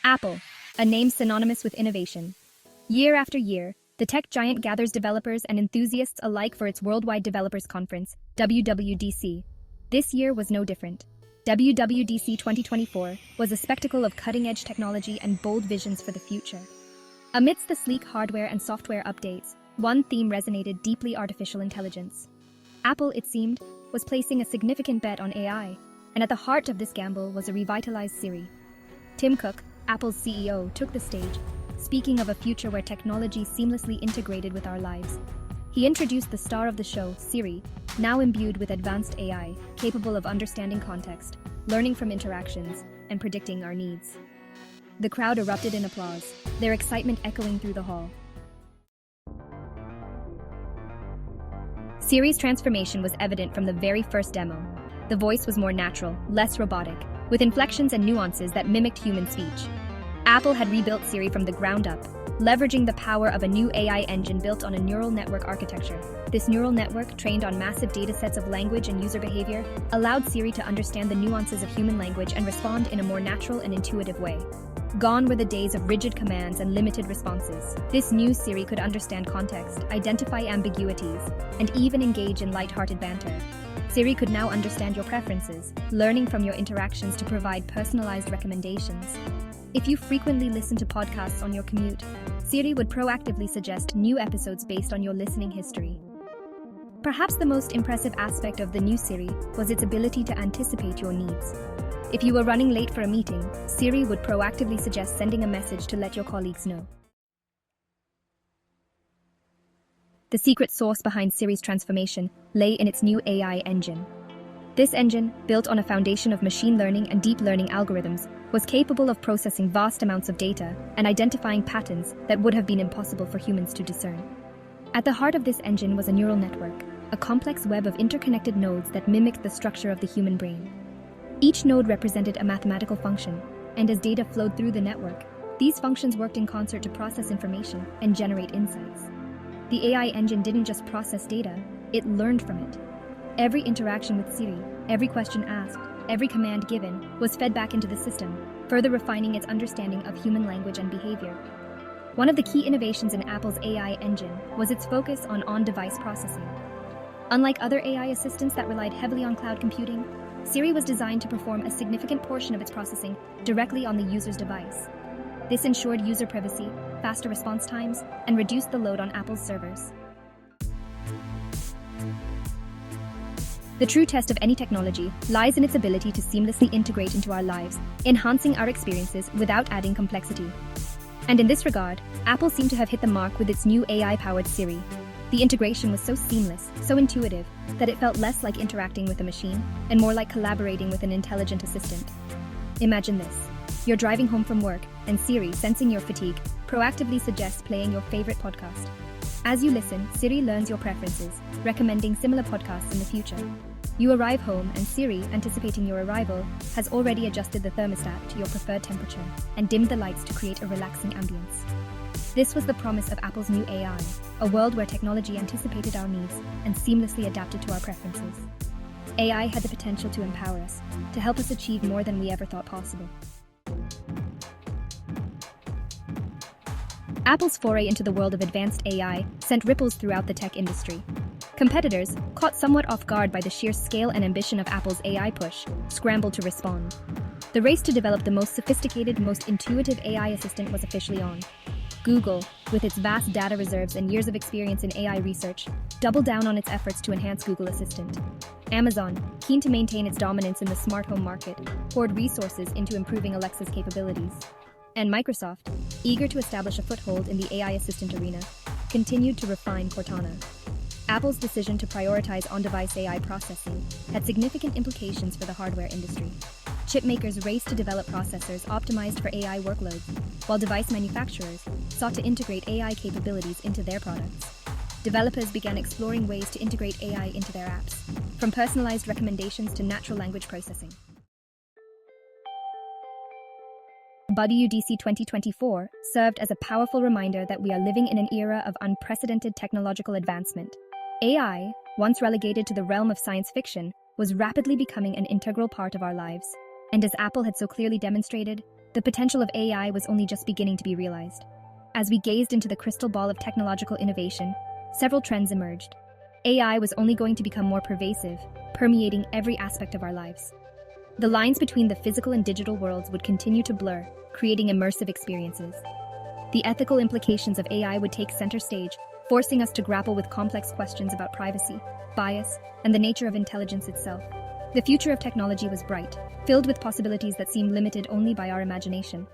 Apple, a name synonymous with innovation. Year after year, the tech giant gathers developers and enthusiasts alike for its Worldwide Developers Conference, WWDC. This year was no different. WWDC 2024 was a spectacle of cutting-edge technology and bold visions for the future. Amidst the sleek hardware and software updates, one theme resonated deeply: artificial intelligence. Apple, it seemed, was placing a significant bet on AI, and at the heart of this gamble was a revitalized Siri. Tim Cook, Apple's CEO, took the stage, speaking of a future where technology seamlessly integrated with our lives. He introduced the star of the show, Siri, now imbued with advanced AI, capable of understanding context, learning from interactions, and predicting our needs. The crowd erupted in applause, their excitement echoing through the hall. Siri's transformation was evident from the very first demo. The voice was more natural, less robotic, with inflections and nuances that mimicked human speech. Apple had rebuilt Siri from the ground up, leveraging the power of a new AI engine built on a neural network architecture. This neural network, trained on massive datasets of language and user behavior, allowed Siri to understand the nuances of human language and respond in a more natural and intuitive way. Gone were the days of rigid commands and limited responses. This new Siri could understand context, identify ambiguities, and even engage in light-hearted banter. Siri could now understand your preferences, learning from your interactions to provide personalized recommendations. If you frequently listen to podcasts on your commute, Siri would proactively suggest new episodes based on your listening history. Perhaps the most impressive aspect of the new Siri was its ability to anticipate your needs. If you were running late for a meeting, Siri would proactively suggest sending a message to let your colleagues know. The secret sauce behind Siri's transformation lay in its new AI engine. This engine, built on a foundation of machine learning and deep learning algorithms, was capable of processing vast amounts of data and identifying patterns that would have been impossible for humans to discern. At the heart of this engine was a neural network, a complex web of interconnected nodes that mimicked the structure of the human brain. Each node represented a mathematical function, and as data flowed through the network, these functions worked in concert to process information and generate insights. The AI engine didn't just process data, it learned from it. Every interaction with Siri, every question asked, every command given was fed back into the system, further refining its understanding of human language and behavior. One of the key innovations in Apple's AI engine was its focus on on-device processing. Unlike other AI assistants that relied heavily on cloud computing, Siri was designed to perform a significant portion of its processing directly on the user's device. This ensured user privacy, faster response times, and reduced the load on Apple's servers. The true test of any technology lies in its ability to seamlessly integrate into our lives, enhancing our experiences without adding complexity. And in this regard, Apple seemed to have hit the mark with its new AI-powered Siri. The integration was so seamless, so intuitive, that it felt less like interacting with a machine and more like collaborating with an intelligent assistant. Imagine this. You're driving home from work, and Siri, sensing your fatigue, proactively suggests playing your favorite podcast. As you listen, Siri learns your preferences, recommending similar podcasts in the future. You arrive home, and Siri, anticipating your arrival, has already adjusted the thermostat to your preferred temperature and dimmed the lights to create a relaxing ambience. This was the promise of Apple's new AI, a world where technology anticipated our needs and seamlessly adapted to our preferences. AI had the potential to empower us, to help us achieve more than we ever thought possible. Apple's foray into the world of advanced AI sent ripples throughout the tech industry. Competitors, caught somewhat off guard by the sheer scale and ambition of Apple's AI push, scrambled to respond. The race to develop the most sophisticated, most intuitive AI assistant was officially on. Google, with its vast data reserves and years of experience in AI research, doubled down on its efforts to enhance Google Assistant. Amazon, keen to maintain its dominance in the smart home market, poured resources into improving Alexa's capabilities. And Microsoft, eager to establish a foothold in the AI assistant arena, continued to refine Cortana. Apple's decision to prioritize on-device AI processing had significant implications for the hardware industry. Chip makers raced to develop processors optimized for AI workloads, while device manufacturers sought to integrate AI capabilities into their products. Developers began exploring ways to integrate AI into their apps, from personalized recommendations to natural language processing. WWDC 2024 served as a powerful reminder that we are living in an era of unprecedented technological advancement. AI, once relegated to the realm of science fiction, was rapidly becoming an integral part of our lives. And as Apple had so clearly demonstrated, The potential of AI was only just beginning to be realized. As we gazed into the crystal ball of technological innovation, several trends emerged. AI was only going to become more pervasive, permeating every aspect of our lives. The lines between the physical and digital worlds would continue to blur, creating immersive experiences. The ethical implications of AI would take center stage, forcing us to grapple with complex questions about privacy, bias, and the nature of intelligence itself. The future of technology was bright, filled with possibilities that seemed limited only by our imagination.